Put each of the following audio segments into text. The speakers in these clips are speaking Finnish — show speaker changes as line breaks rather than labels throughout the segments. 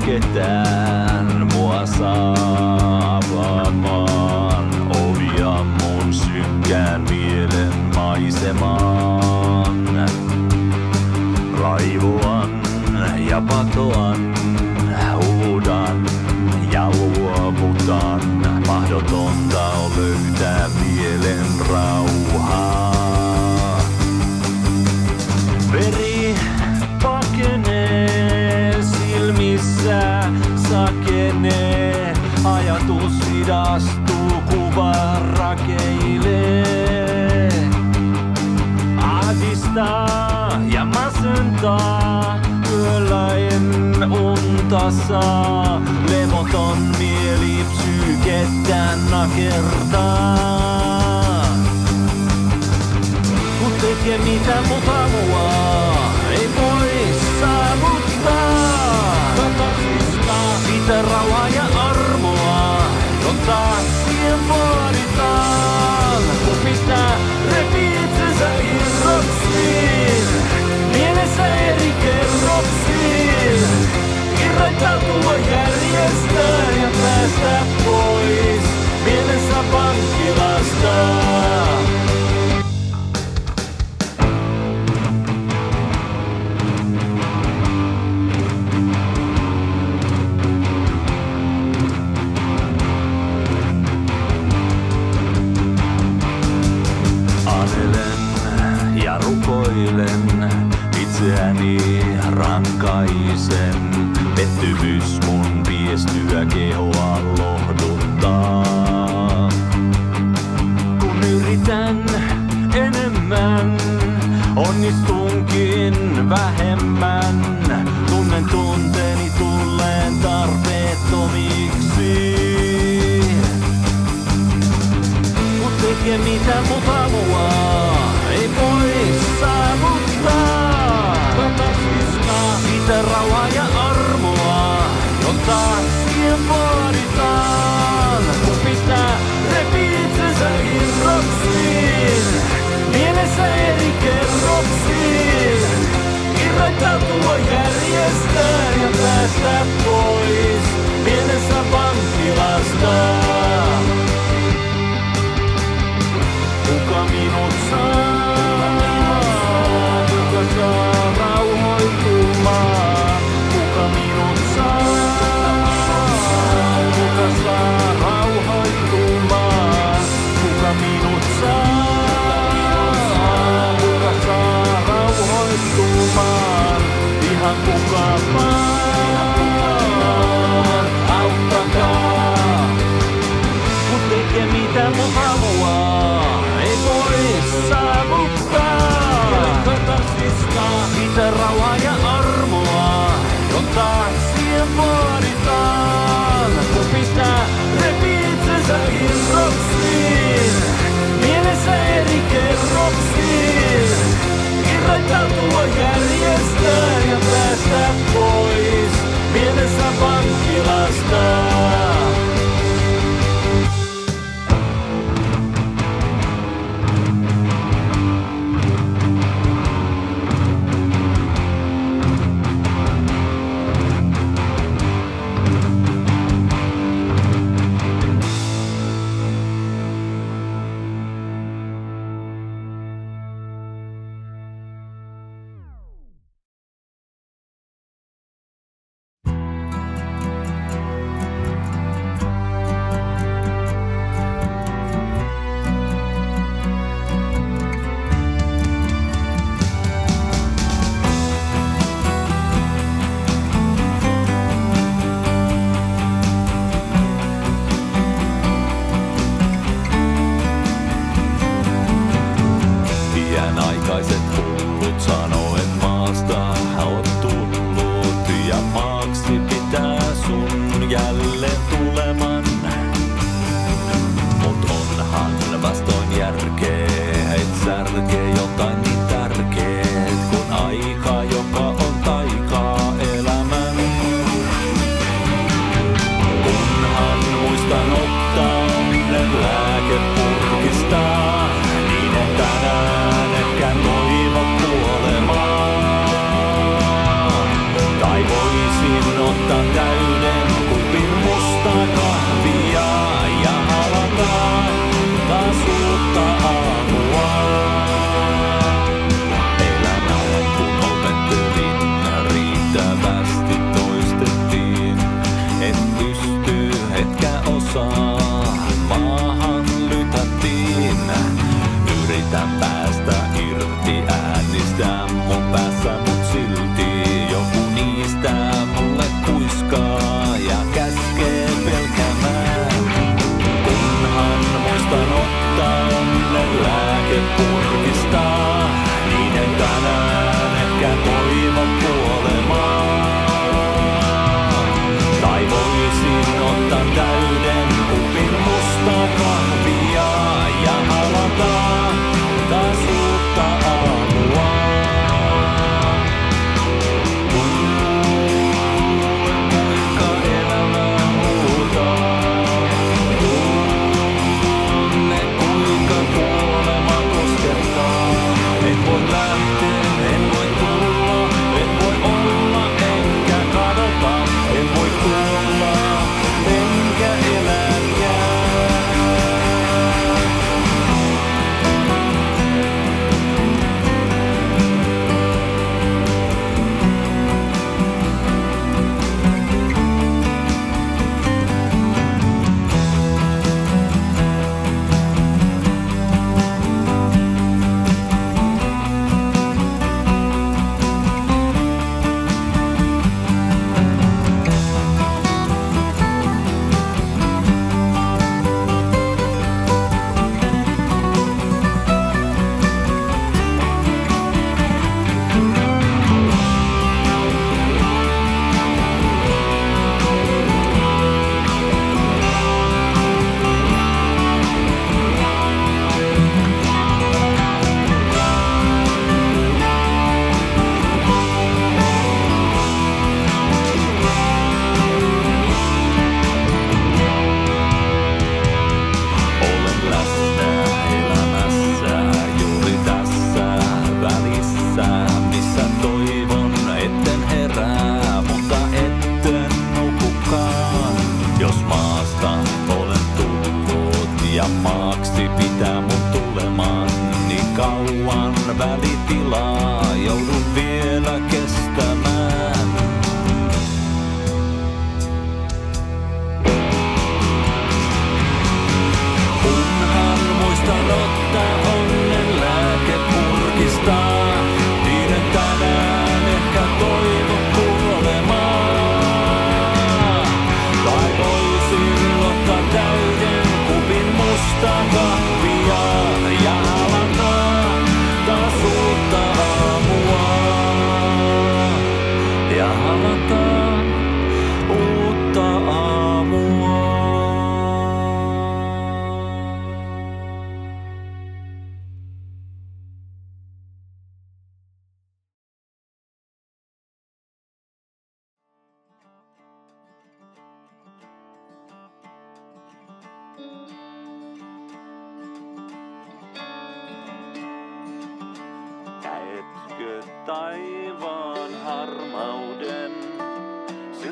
ketään mua saavamaan ovia mun synkkään mielen maisemaan. Raivoan ja patoan, huudan ja luovutan. Mahdotonta on löytää mielen rauhaa. Veri pakenee silmissä, sakenee. Ajatus hidastuu, kuva rakeilee. Ahdistaa ja masentaa, yöllä en unta saa. Levoton mieli psyykettä nakertaa. Kun tekee mitä mut haluaa, ei voi saavuttaa. Katarsista, sitä rauhaa ja armoa, jota siihen vaaditaan. Kun pistää repii itsensä irroksiin, mielessä eri kerroksiin. Irrottautua järjestää ja päästä pois mielessä vankilasta. Ja rukoilen, itseäni rankaisen. Pettymys mun viestyä kehoa lohduttaa. Kun yritän enemmän, onnistunkin vähemmän. Tunnen tunteeni tulleen tarpeettomiksi. Kun tekee mitä mut haluaa, ei voi saavuttaa. Katarsista, sitä rauhaa ja armoa, jota siihen vaaditaan. Kun pistää repii itsensä irroksiin, mielessä eri kerroksiin. Irrottautua järjestää ja päästä pois mielessä vankilasta. Kuka minut saa, kuka saa rauhoittumaan? Kuka minut saa, kuka saa rauhoittumaan? Kuka minut saa, kuka saa rauhoittumaan? Ihan kuka vaan, auttakaa. Kun tekee mitä mun haluaa, ei voi saavuttaa. Katarsista, sitä rauhaa ja armoa, jota siihen vaaditaan. Kun pistää repii itsensä irroksiin, mielessä eri kerroksiin. Irrottautua järjestää ja päästä pois mielessä vankilasta.
Voisin ottaa täysin.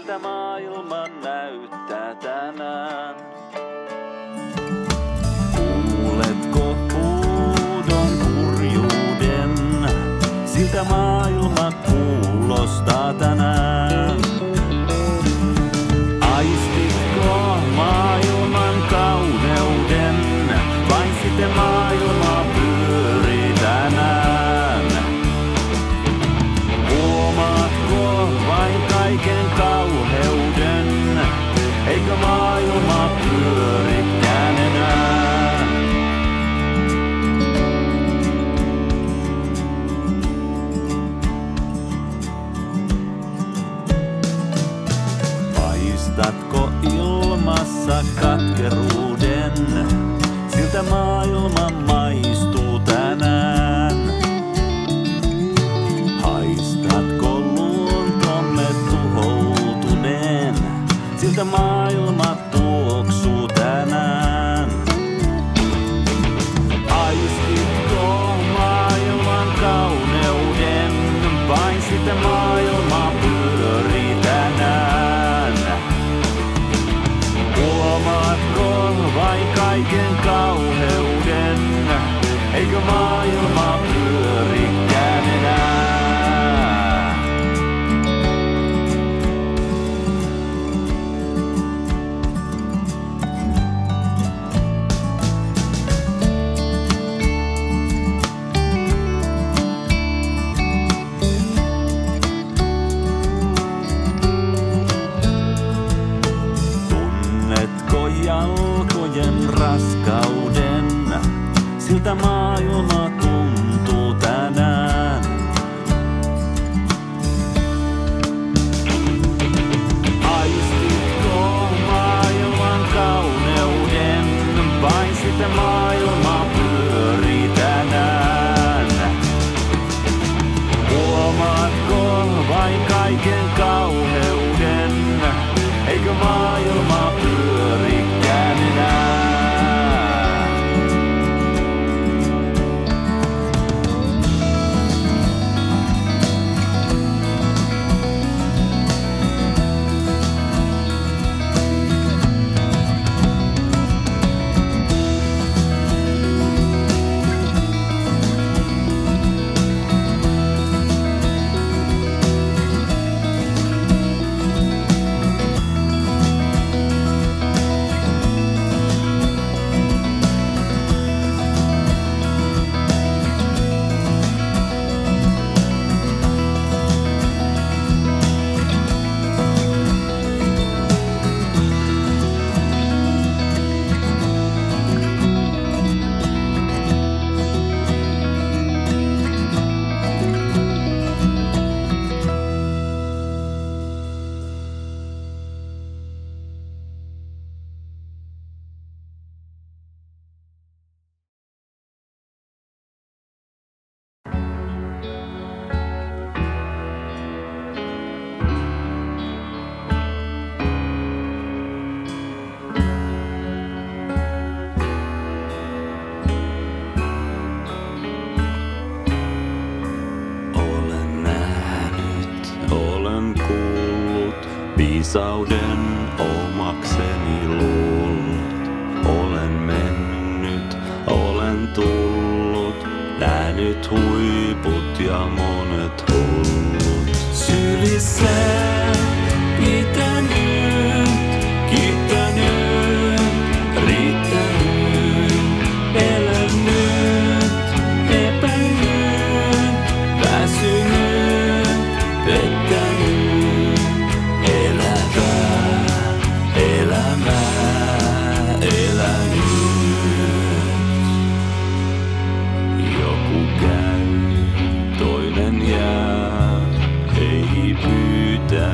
siltä maailma näyttää tänään. Kuuletko huudon kurjuuden? Siltä maailma kuulostaa tänään. Aistitko maailman kauneuden? Vain sitten maailma pyörii tänään. Huomaatko vain kaiken kauheuden? Eikö maailma pyörikään enää? Paistatko ilmassa katkeruuden? Siltä maailma maistuu tänään. Haistatko luontomme tuhoutuneen? Siltä maailma tuoksuu tänään. Aistitko maailman kauneuden? Vain sitten maailma pyörii tänään. Huomaatko vain kaiken kauheuden? Eikö maailma pyörikään enää? Tunnetko jalkojen raskauden? Siltä maailma tuntuu tänään. Aistitko maailman kauneuden? Vain sitten maailma pyörii tänään. Huomaatko vain kaiken kauheuden? Eikö maailma pyörikään enää? Viisauden omakseni luullut. Olen mennyt, olen tullut, nähnyt huiput ja monet hullut. Sylissä pitänyt, kiittänyt, riittänyt, elänyt, epäillyt, väsynyt, pettänyt. Toinen jää, ei pyytä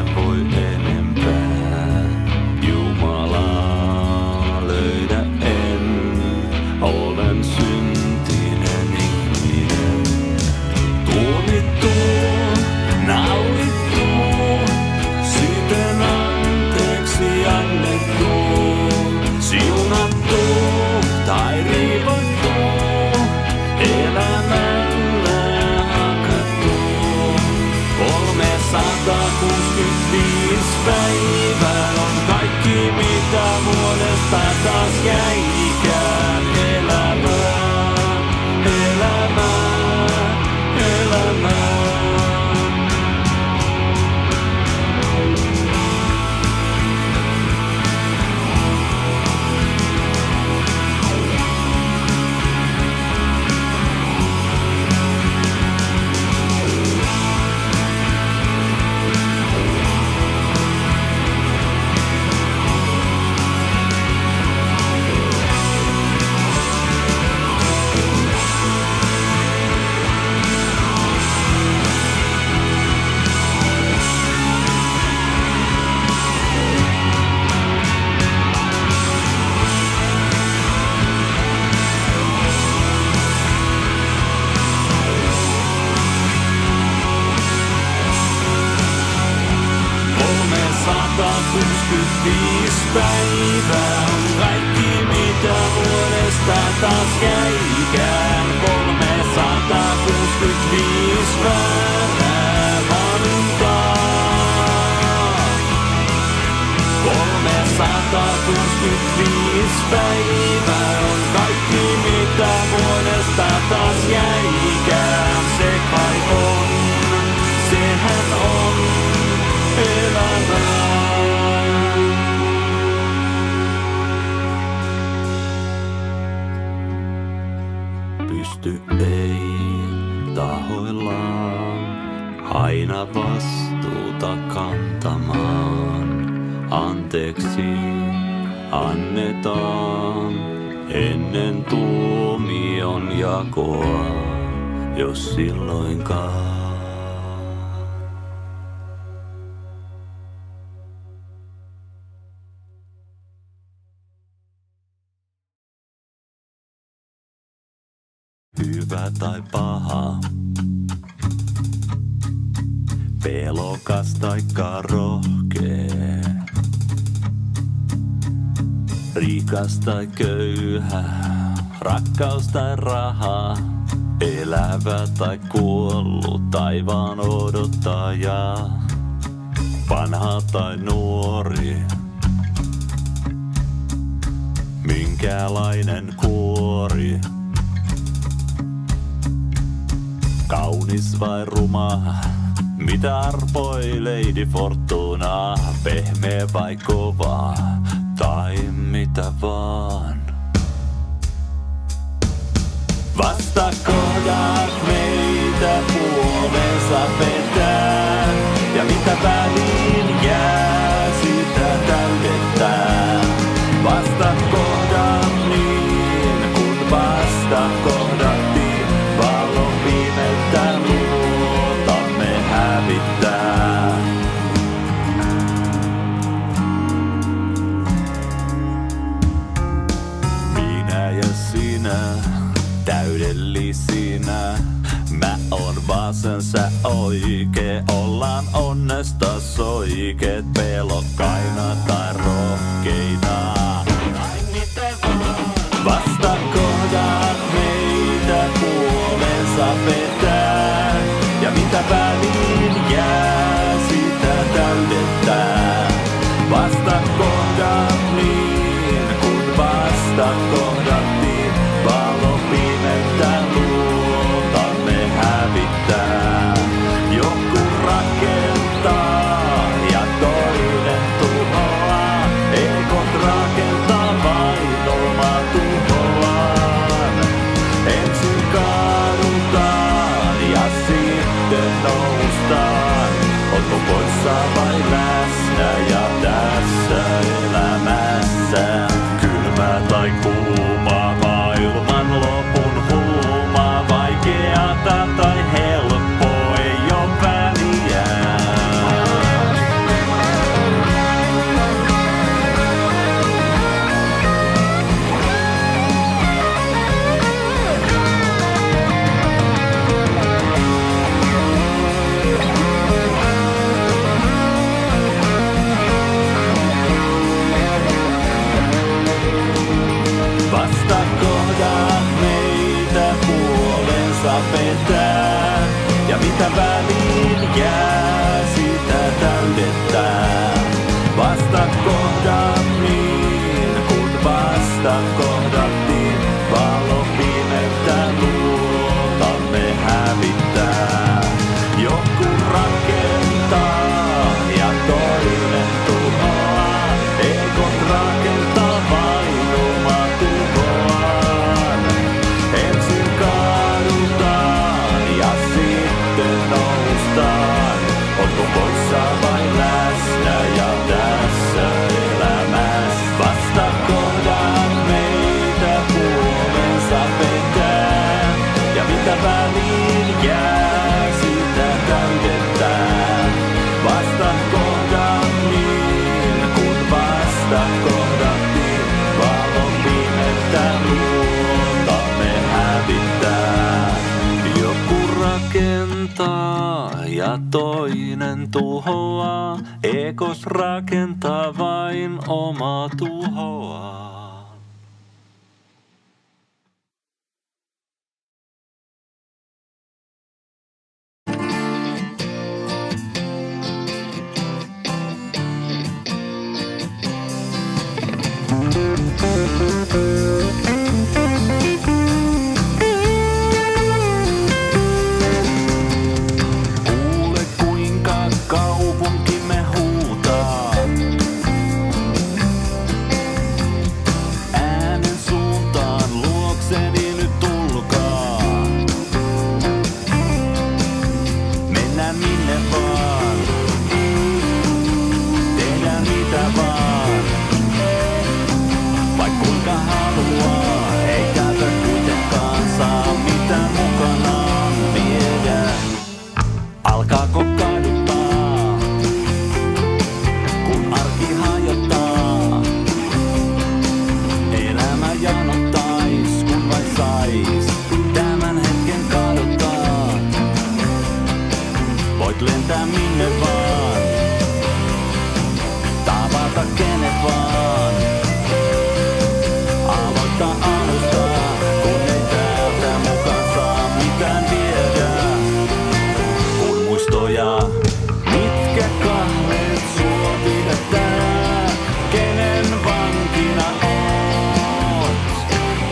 365 päivää on kaikki mitä vuodesta taas jäikään. 365 väärää valintaa. 365 päivää on kaikki mitä vuodesta taas jäikään. Se kai on, sehän on elämää. Pysty ei tahoillaan aina vastuuta kantamaan. Anteeksi annetaan ennen tuomion jakoa, jos silloinkaan. Hyvä tai paha, pelokas taikka rohkee, rikas tai köyhä, rakkaus tai raha, elävä tai kuollut, taivaan odottaja, vanha tai nuori, minkälainen kuori. Kaunis vai ruma, mitä arpoi Lady Fortuna, pehmeä vai kova, tai mitä vaan. Vastakohdat meitä puolensa vetää, ja mitä väliin jää, sitä täydentää. Vastakohdat niin, kun vastakohdattiin. Valon pimeitä luotamme hävittää. Minä ja sinä, täydellisinä. Mä oon vasen, sä oikee. Ollaan onnesta soikeet, pelokkaina tai rohkeina. Vastakohdat meitä puolensa vetää, ja mitä väliin jää, sitä täydentää. Vastakohdat niin, kun vastakohdattiin, valon pimeitä luotamme hävittää. Joku rakentaa ja toinen tuhoaa, eikot rakentaa vain omaa tuhoaan. Ensin kaadutaan ja sitten noustaan. Ootko poissa vai läsnä ja tässä elämässä? Kylmä tai kuuma, maailman lopun huuma, vaikeata tai helppo, ei oo väliä. Vastakohdat meitä puolensa vetää, ja mitä väliin jää, sitä täydentää. Vastakohdat niin, kun vastakohdattiin, valon pimeitä luotamme hävittää. Joku rakentaa ja toinen tuhoaa, eikot rakentaa vain omaa tuhoaan. Ensin kaadutaan ja sitten noustaan. Ootko poissa vai läsnä ja tässä elämässä? Vastakohdat meitä puolensa vetää, ja mitä väliin jää, sitä täydentää. Vastakohdat niin, kun vastakohdattiin, valon pimeitä luotamme hävittää. Joku rakentaa ja toinen tuhoaa, Egos rakentaa vain omaa tuhoaan. Kuule kuinka kaupunkimme huutaa. Äänen suuntaan luokseni nyt tulkaa. Mennään minne vaan. Tehdään mitä vaan. Vaik kuinka haluaa, ei täältä kuitenkaan saa mitään mukanaan viedä. Alkaako kaduttaa, kun arki hajottaa? Elämä janottais, kun vain sais tämän hetken kaduttaa. Voit lentää minne vaan, tavata kenet vaan. Aloittaa alusta, kun ei täältä mukaan saa mitään viedä. Kun muistoja, mitkä kahleet sua pidättää, kenen vankina oot.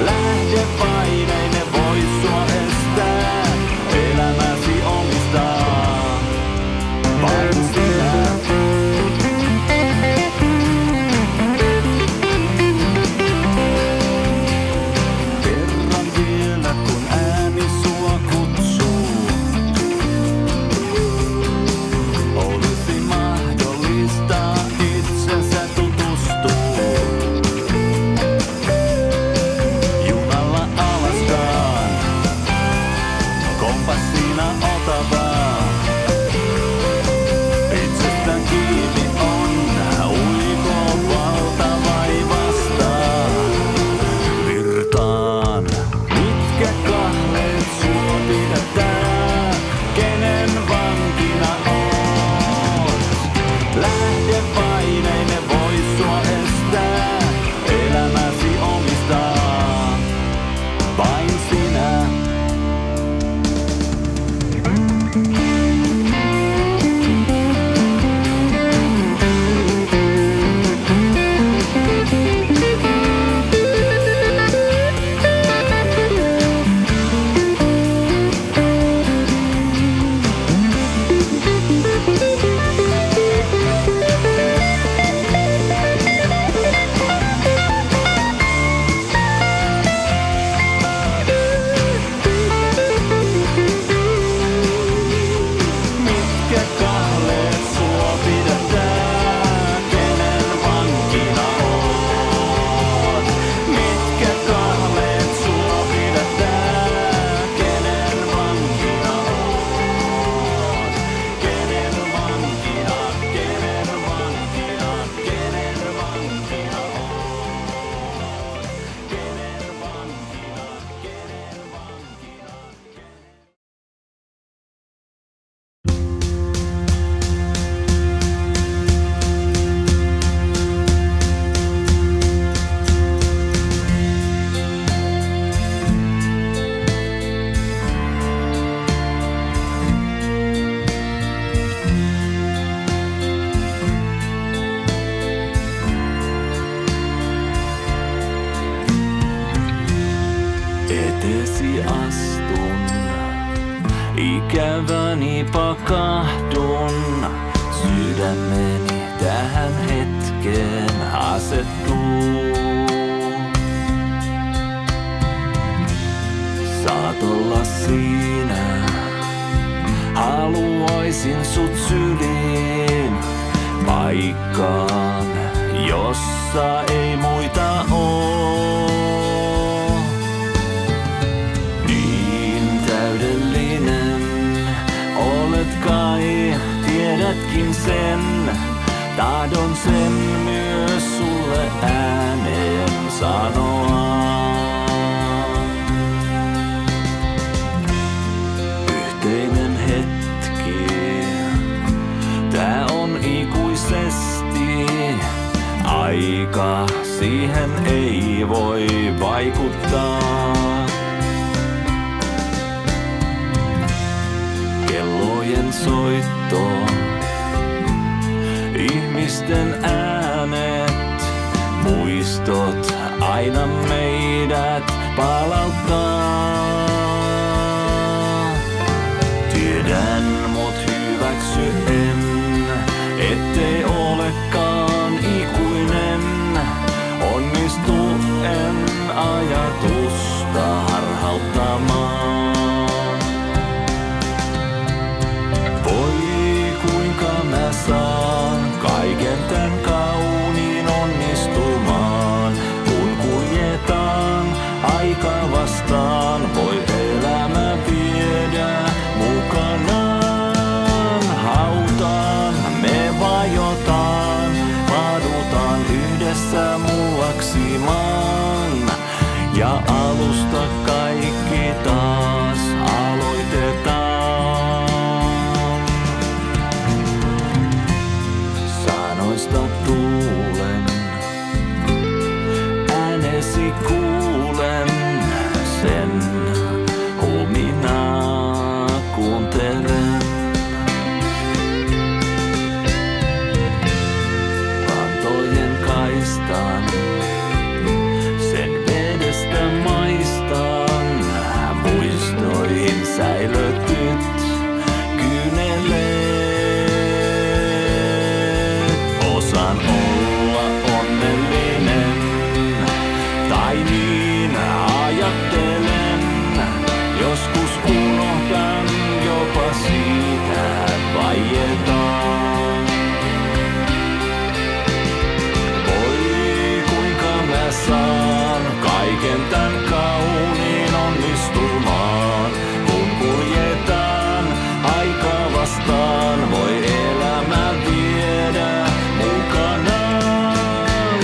Lähdepaine ne voi sua estää, elämäsi omistaa vain sinä. Kerran vielä kun ääni sua kutsuu, olisi mahdollista itsensä tutustua. Junalla alaskaan, kompassina ota vaan. Itsestään kiinni on, uiko valtavai vastaan. Virtaan, mitkä kahleet sua pidättää, kenen vankina oot. Lähdepaine ne voi sua estää, elämäsi omistaa vain sinä. Mitkä kahleet sua pidättää, kenen vankina oot. Mitkä kahleet sua pidättää, kenen vankina oot. Kenen vankina, kenen vankina, kenen vankina oot. Kenen vankina, kenen vankina. Eteesi astun, ikäväni pakahdun. Sydämeni tähän hetkeen asettuu. Saat olla siinä, haluaisin sut syliin. Paikkaan, jossa ei muita oo. Niin täydellinen olet kai, tiedätkin sen. Tahdon sen myös sulle ääneen sanoa. Yhteinen hetki, tää on ikuisen Aika siihen ei voi vaikuttaa. Kellojen soitto, ihmisten äänet, muistot aina meidät palauttaa. Tiedän, mut hyväksy en, ettei olekaan ikuinen. Onnistu en ajatusta harhauttamaan. Voi kuinka mä saan kaiken tän kauniin onnistumaan. Kun kuljetaan aika vastaan, voi elämä viedä mukanaan. Hautaan me vajotaan, paadutaan yhdessä mullaksimaan. Ja alusta kaikki taas aloitetaan. Sanoista tuulen, äänesi kuulen, sen huminaa kuuntelen. Rantojen kaistan, sen vedestä maistan, muistoihin säilötyt kyyneleet. Osaan olla onnellinen, tai niin ajattelen. Joskus unohdan jopa siitä vaietaan. Voi kuinka mä saan kaiken tän kauniin onnistumaan. Kun kuljetaan aika vastaan, voi elämä viedä mukanaan.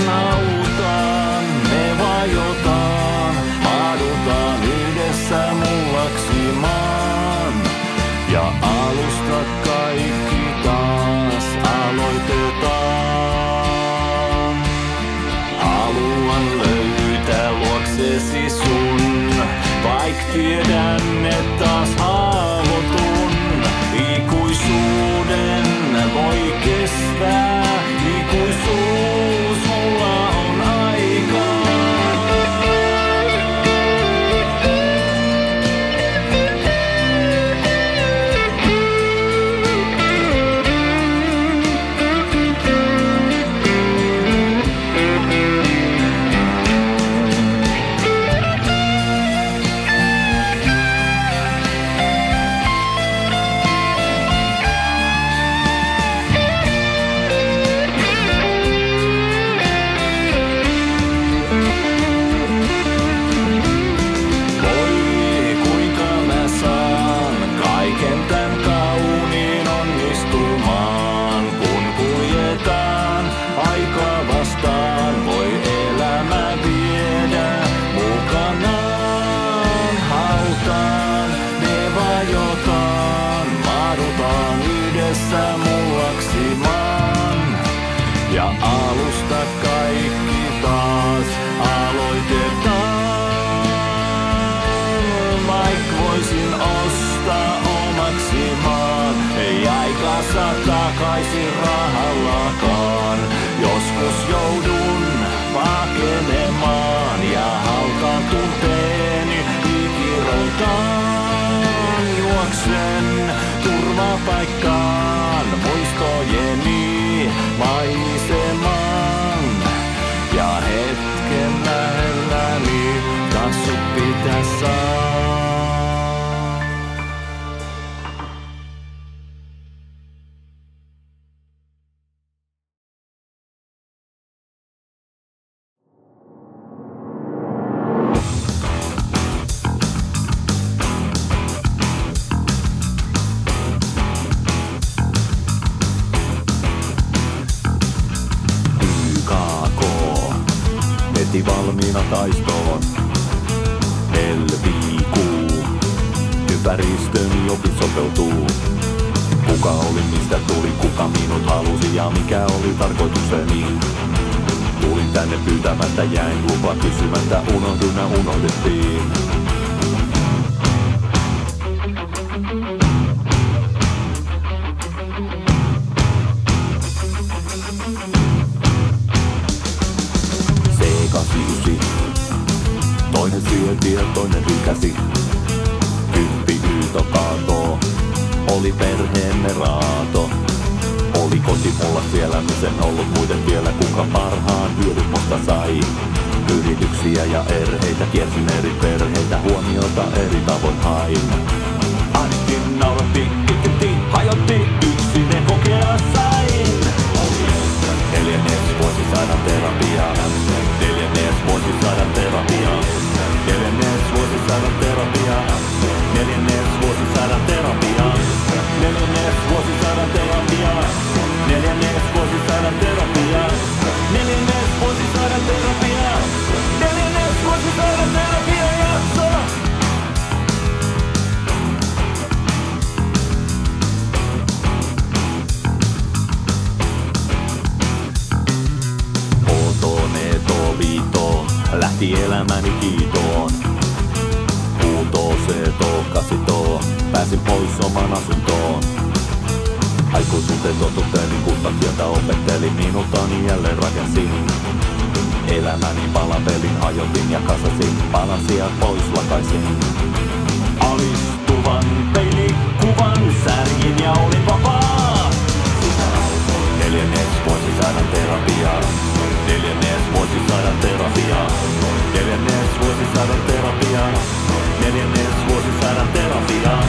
Autaan, me vajotaan, paadutaan yhdessä mullaksimaan. Ja alusta kaikki taas aloitetaan. Haluan löytää luoksesi sun, vaik tiedän, et taas haavoitun. Ikuisuuden voi kestää, ikuisuus mulla on aikaa. Ja alusta kaikki taas aloitetaan. Vaik voisin ostaa omaksi maan, ei aikansa takaisin rahallakaan. Joskus joudun pakenemaan ja hautaan tunteeni ikiroltaan. Juoksen turvapaikkaan muistojeni maisemaan. Ja hetken lähelläni tansut pitää saa. Valmiina taistoon. Helmikuu, ympäristöni opit sopeutuu. Kuka oli, mistä tuli, kuka minut halusi ja mikä oli tarkoitukseni. tänne pyytämättä, jäin lupa kysymättä, unohdun ja unohdettiin. C89, toinen sielti ja toinen hykäsi. 10 yyto kaatoo, oli perheemme raato. Oli koti mulla siellä, sen ollut muiden vielä, kuka parhaan hyödyt musta sai. Yrityksiä ja erheitä, kiersin eri perheitä, huomiota eri tavoin hain. Ainakin nauratti, itkettiin, hajotti, yksin kokea sain. Neljännes voisi saada terapiaa. Neljännes voisi saada terapiaa. Neljännes voisi saada terapiaa. Neljännes voisi saada terapiaa. Neljännes voisi saada terapiaa. Neljännes voisi saada terapiaa. Neljännes voisi saada terapiaa. Neljännes voisi saada terapiaa jakso. Lähti elämäni kiitoon. 6 kasitoo, pääsin pois oman asuntoon. Aikuisuuteen totuttelin, kuntakieltä opettelin, minultani jälleen rakensin. Elämäni palapelin, hajotin ja kasasin, palasia pois lakaisin. Alistuvan peilikuvan särjin ja olin vapaa. Neljännes voisi saada terapiaa. Neljännes voisi saada terapiaa. Neljännes voisi saada terapiaa. Neljännes voisi saada terapiaa.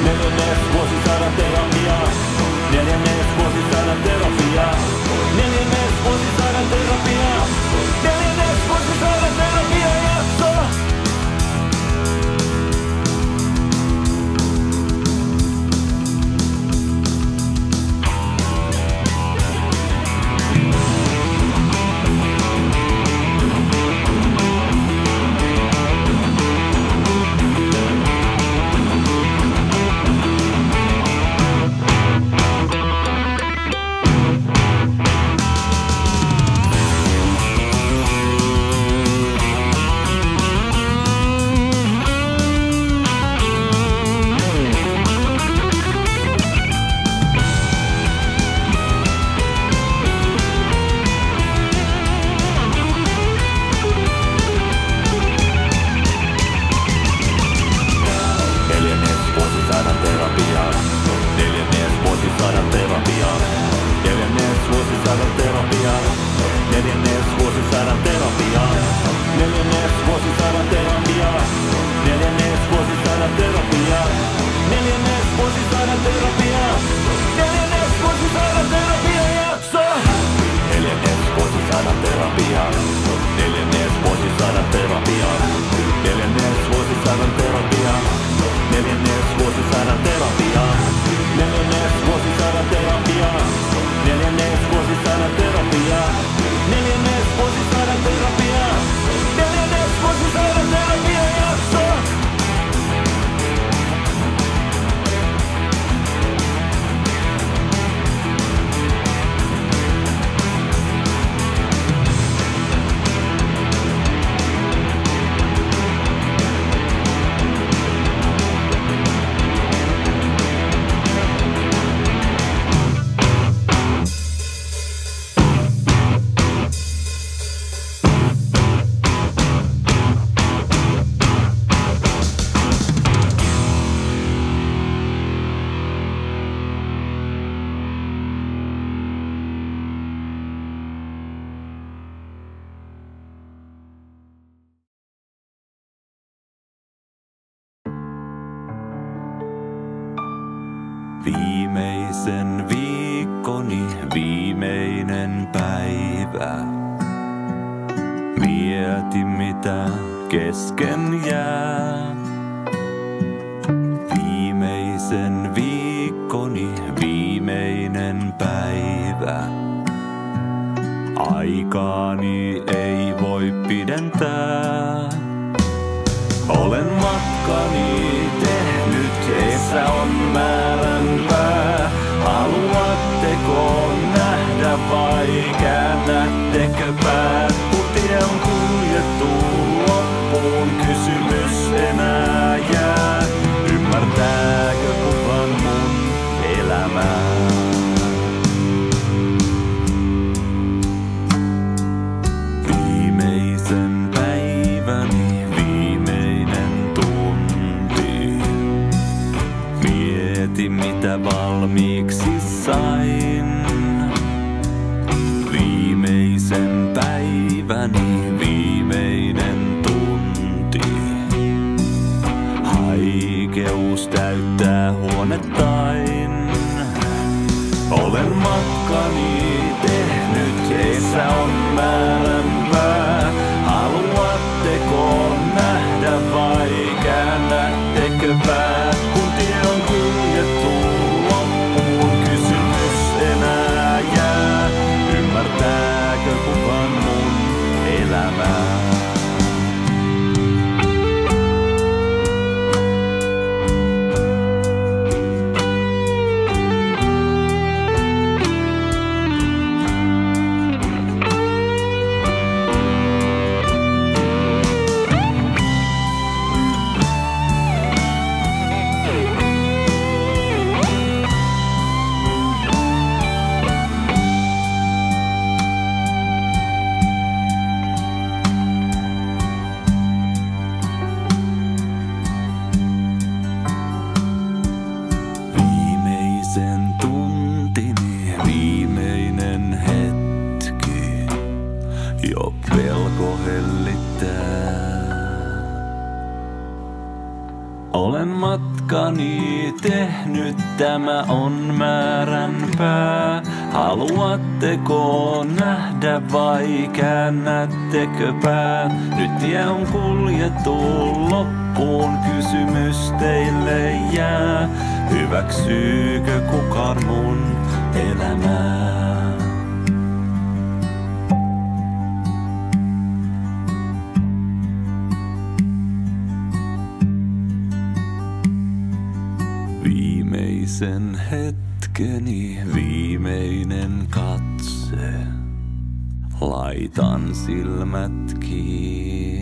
Neljännes voisi saada terapiaa. Neljännes voisi saada terapiaa. Neljännes voisi saada terapiaa. Neljännes voisi saada terapiaa jakso. Viimeisen viikkoni viimeinen päivä. Mieti mitä kesken jää. Viimeisen viikkoni viimeinen päivä. Aikaani ei voi pidentää. Olen matkani tehnyt, edessä on määränpää. Haluatteko nähdä vai käännättekö päät? tie on kuljettu loppuun, kysymys enää jää. Ymmärtääkö kukaan mun elämää? Viimeisen päiväni viimeinen tunti. Mieti mitä valmiiksi sain. Viimeisen päiväni viimeinen tunti. Haikeus täyttää huonettain. Olen matkani tehnyt, edessä on määränpää. Haluatteko nähdä vai käännättekö pää? Kun tie on kuljettu loppuun, kysymys enää jää. Ymmärtääkö kukaan mun elämää? Viimeisen tuntini viimeinen hetki, jo pelko hellittää. Olen matkani tehnyt, tämä on määränpää. Haluatteko nähdä vai käännättekö pää? Nyt tie on kuljettu loppuun, kysymys teille jää. Hyväksyykö kukaan mun elämää? Viimeisen hetkeni viimeinen katse. Laitan silmät kiinni.